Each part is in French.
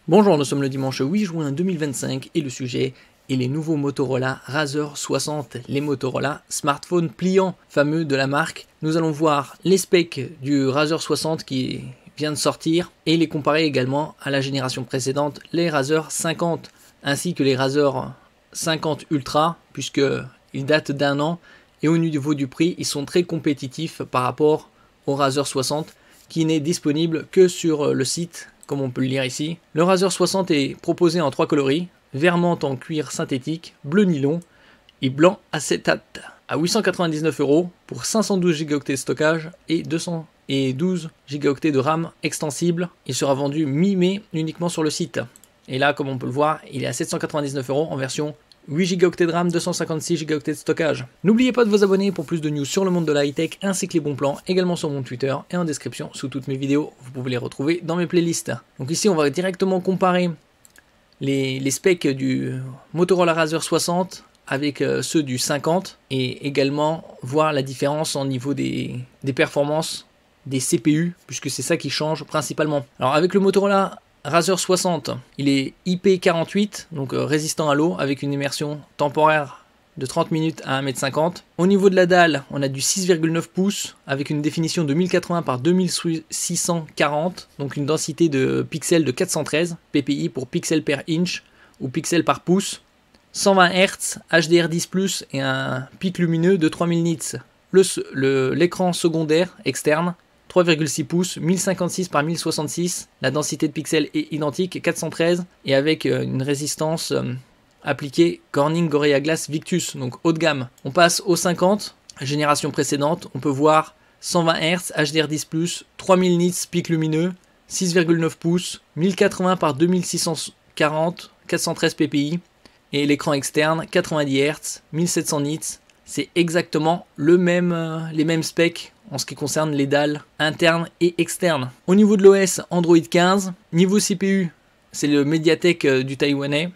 Bonjour, nous sommes le dimanche 8 juin 2025 et le sujet est les nouveaux Motorola Razr 60, les Motorola smartphones pliants fameux de la marque. Nous allons voir les specs du Razr 60 qui vient de sortir et les comparer également à la génération précédente, les Razr 50 ainsi que les Razr 50 Ultra puisqu'ils datent d'un an et au niveau du prix ils sont très compétitifs par rapport au Razr 60 qui n'est disponible que sur le site. Comme on peut le lire ici, le Razr 60 est proposé en 3 coloris, vert menthe en cuir synthétique, bleu nylon et blanc acétate à 899 € pour 512 Go de stockage et 212 Go de RAM extensible. Il sera vendu mi-mai uniquement sur le site. Et là, comme on peut le voir, il est à 799 € en version 8 Go de RAM, 256 Go de stockage. N'oubliez pas de vous abonner pour plus de news sur le monde de la high-tech ainsi que les bons plans, également sur mon Twitter et en description sous toutes mes vidéos. Vous pouvez les retrouver dans mes playlists. Donc ici, on va directement comparer les specs du Motorola Razr 60 avec ceux du 50 et également voir la différence au niveau des performances des CPU puisque c'est ça qui change principalement. Alors avec le Motorola Razr 60, il est IP48, donc résistant à l'eau, avec une immersion temporaire de 30 minutes à 1,50 m. Au niveau de la dalle, on a du 6,9 pouces, avec une définition de 1080 par 2640, donc une densité de pixels de 413, ppi pour pixels per inch, ou pixels par pouce, 120 Hz, HDR10+, et un pic lumineux de 3000 nits. L'écran secondaire externe, 3,6 pouces, 1056 par 1066, la densité de pixels est identique, 413, et avec une résistance appliquée Corning Gorilla Glass Victus, donc haut de gamme. On passe au 50, génération précédente, on peut voir 120 Hz, HDR10+, 3000 nits, pic lumineux, 6,9 pouces, 1080 par 2640, 413 ppi, et l'écran externe, 90 Hz, 1700 nits. C'est exactement les mêmes specs en ce qui concerne les dalles internes et externes. Au niveau de l'OS, Android 15. Niveau CPU, c'est le Mediatek du Taïwanais.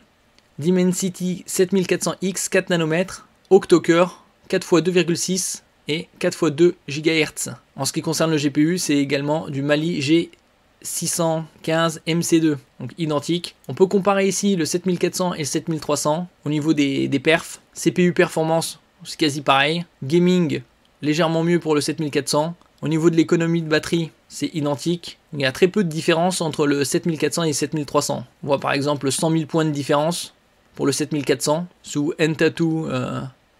Dimensity 7400X, 4 nanomètres. Octo-cœur, 4x2,6 et 4x2 GHz. En ce qui concerne le GPU, c'est également du Mali G615 MC2, donc identique. On peut comparer ici le 7400 et le 7300 au niveau des perfs. CPU performance, c'est quasi pareil. Gaming, légèrement mieux pour le 7400. Au niveau de l'économie de batterie, c'est identique. Il y a très peu de différence entre le 7400 et le 7300. On voit par exemple 100 000 points de différence pour le 7400 sous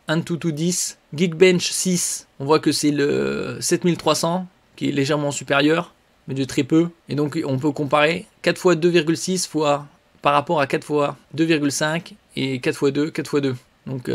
Antutu 10. Geekbench 6, on voit que c'est le 7300 qui est légèrement supérieur, mais de très peu. Et donc on peut comparer 4x2,6 par rapport à 4x2,5 et 4x2, 4x2. Donc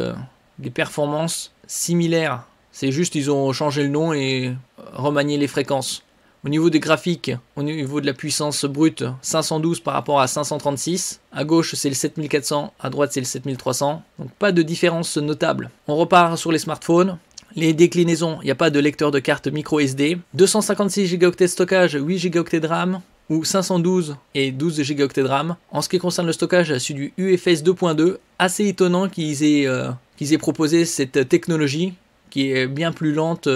des performances similaires. C'est juste ils ont changé le nom et remanié les fréquences. Au niveau des graphiques, au niveau de la puissance brute, 512 par rapport à 536. À gauche c'est le 7400, à droite c'est le 7300. Donc pas de différence notable. On repart sur les smartphones. Les déclinaisons, il n'y a pas de lecteur de carte micro SD. 256 Go de stockage, 8 Go de RAM. Ou 512 et 12 Go de RAM. En ce qui concerne le stockage, c'est du UFS 2.2. Assez étonnant qu'ils aient proposé cette technologie qui est bien plus lente,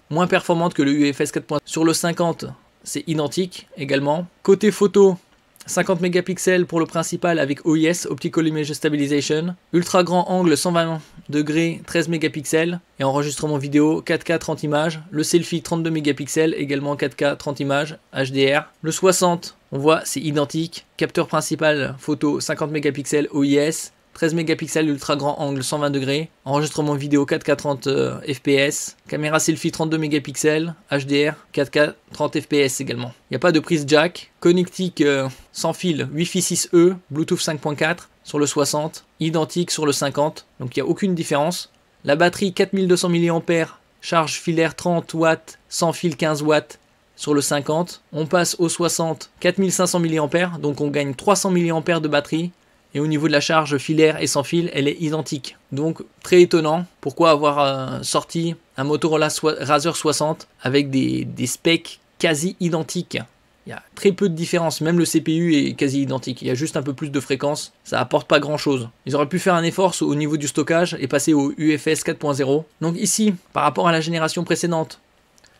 moins performante que le UFS 4.0. Sur le 50, c'est identique également. Côté photo, 50 mégapixels pour le principal avec OIS, Optical Image Stabilization. Ultra grand angle 120 degrés, 13 mégapixels. Et enregistrement vidéo 4K 30 images. Le selfie 32 mégapixels, également 4K 30 images, HDR. Le 60, on voit c'est identique. Capteur principal photo 50 mégapixels OIS. 13 mégapixels ultra grand angle 120 degrés, enregistrement vidéo 4K 30 fps, caméra selfie 32 mégapixels, HDR 4K 30 fps également. Il n'y a pas de prise jack, connectique sans fil Wi-Fi 6E, Bluetooth 5.4 sur le 60, identique sur le 50, donc il n'y a aucune différence. La batterie 4200 mAh, charge filaire 30 watts, sans fil 15 watts sur le 50. On passe au 60, 4500 mAh, donc on gagne 300 mAh de batterie. Et au niveau de la charge filaire et sans fil, elle est identique. Donc très étonnant, pourquoi avoir sorti un Motorola Razr 60 avec des specs quasi identiques. Il y a très peu de différence, même le CPU est quasi identique. Il y a juste un peu plus de fréquence, ça apporte pas grand chose. Ils auraient pu faire un effort au niveau du stockage et passer au UFS 4.0. Donc ici, par rapport à la génération précédente,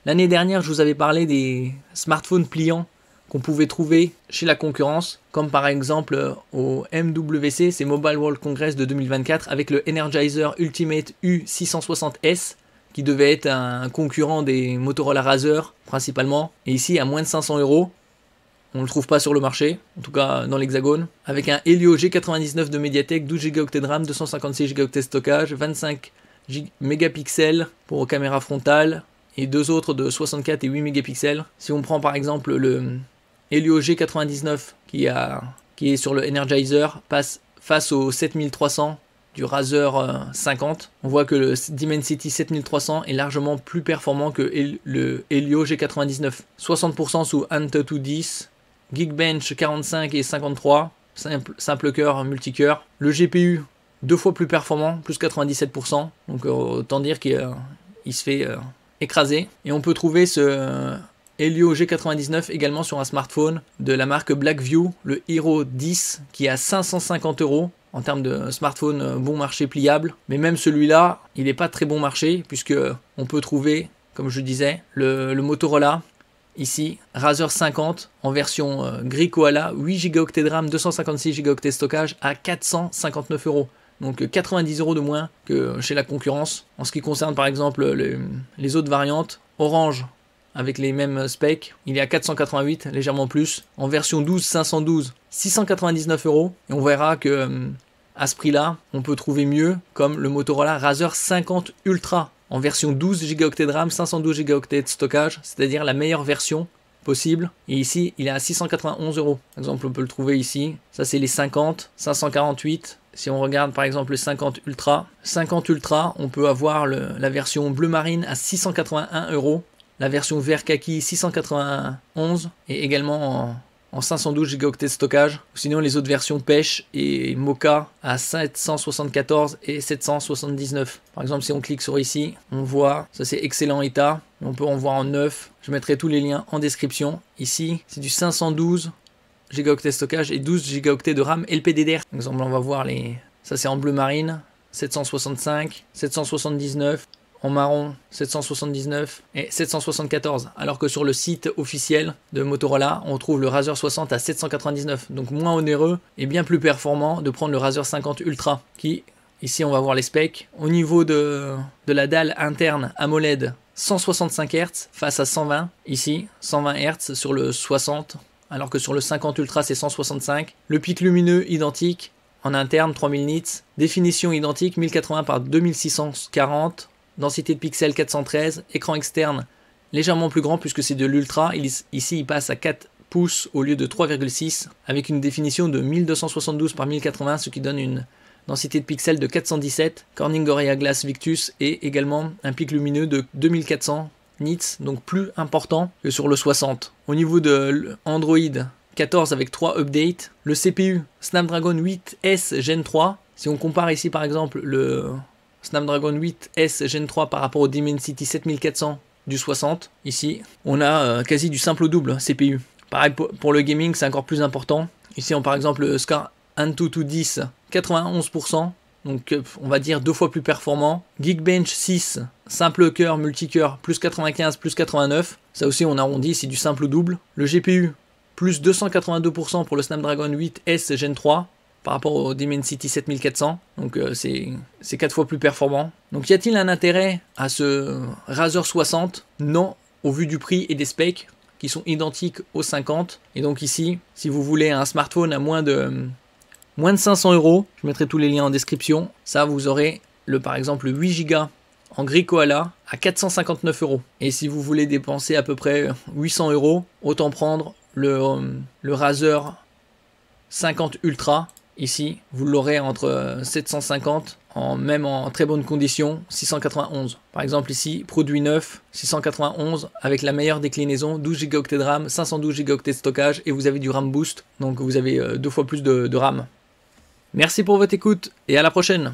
l'année dernière je vous avais parlé des smartphones pliants qu'on pouvait trouver chez la concurrence, comme par exemple au MWC, c'est Mobile World Congress de 2024, avec le Energizer Ultimate U660S, qui devait être un concurrent des Motorola Razr principalement, et ici à moins de 500 €. On ne le trouve pas sur le marché, en tout cas dans l'Hexagone, avec un Helio G99 de Mediatek, 12 Go de RAM, 256 Go de stockage, 25 mégapixels pour caméra frontale, et deux autres de 64 et 8 mégapixels. Si on prend par exemple le Helio G99 qui est sur le Energizer, passe face au 7300 du Razr 50, on voit que le Dimensity 7300 est largement plus performant que le Helio G99. 60% sous AnTuTu 10, Geekbench 45 et 53, simple cœur, multicœur. Le GPU, deux fois plus performant, plus 97%, donc autant dire qu'il se fait écraser. Et on peut trouver ce Helio G99 également sur un smartphone de la marque Blackview, le Hero 10, qui est à 550 € en termes de smartphone bon marché pliable. Mais même celui-là, il n'est pas très bon marché, puisque on peut trouver, comme je disais, le Motorola, ici, Razr 50 en version gris koala, 8 Go de RAM, 256 Go de stockage à 459 €. Donc 90 € de moins que chez la concurrence. En ce qui concerne par exemple les autres variantes, Orange avec les mêmes specs, il est à 488, légèrement plus. En version 12 512, 699 €. Et on verra que à ce prix-là, on peut trouver mieux comme le Motorola Razr 50 Ultra en version 12 Go de RAM, 512 Go de stockage, c'est-à-dire la meilleure version possible. Et ici, il est à 691 €. Par exemple, on peut le trouver ici. Ça, c'est les 50, 548. Si on regarde par exemple le 50 Ultra, on peut avoir la version bleu marine à 681 €, la version vert kaki 691 et également en 512 Go de stockage. Sinon les autres versions pêche et mocha à 774 et 779. Par exemple, si on clique sur ici, on voit, ça c'est excellent état, on peut en voir en neuf. Je mettrai tous les liens en description. Ici, c'est du 512 Go de stockage et 12 Go de RAM LPDDR. Par exemple, on va voir ça c'est en bleu marine, 765, 779, en marron 779 et 774. Alors que sur le site officiel de Motorola, on trouve le Razr 60 à 799. Donc moins onéreux et bien plus performant de prendre le Razr 50 Ultra qui, ici on va voir les specs. Au niveau de la dalle interne AMOLED, 165 Hz face à 120. Ici, 120 Hz sur le 60. Alors que sur le 50 Ultra c'est 165. Le pic lumineux identique, en interne 3000 nits, définition identique 1080 par 2640, densité de pixels 413, écran externe légèrement plus grand puisque c'est de l'Ultra, ici il passe à 4 pouces au lieu de 3,6 avec une définition de 1272 par 1080, ce qui donne une densité de pixels de 417, Corning Gorilla Glass Victus et également un pic lumineux de 2400 nits, donc plus important que sur le 60. Au niveau de Android 14 avec 3 updates, le CPU Snapdragon 8S Gen 3, si on compare ici par exemple le Snapdragon 8S Gen 3 par rapport au Dimensity 7400 du 60, ici on a quasi du simple au double CPU. Pareil pour le gaming, c'est encore plus important. Ici on par exemple le Scar AnTuTu 10, 91%, donc on va dire deux fois plus performant. Geekbench 6, simple cœur, multicœur, plus 95, plus 89. Ça aussi on arrondit, c'est du simple au double. Le GPU, plus 282% pour le Snapdragon 8S Gen 3 par rapport au Dimensity 7400. Donc c'est 4 fois plus performant. Donc y a-t-il un intérêt à ce Razr 60? Non, au vu du prix et des specs qui sont identiques aux 50. Et donc ici, si vous voulez un smartphone à moins de 500 €, je mettrai tous les liens en description. Ça, vous aurez par exemple 8 Go en gris koala à 459 €. Et si vous voulez dépenser à peu près 800 €, autant prendre le Razr 50 Ultra. Ici, vous l'aurez entre 750, même en très bonne condition, 691. Par exemple ici, produit neuf, 691 avec la meilleure déclinaison, 12 Go de RAM, 512 Go de stockage et vous avez du RAM boost. Donc vous avez deux fois plus de RAM. Merci pour votre écoute et à la prochaine.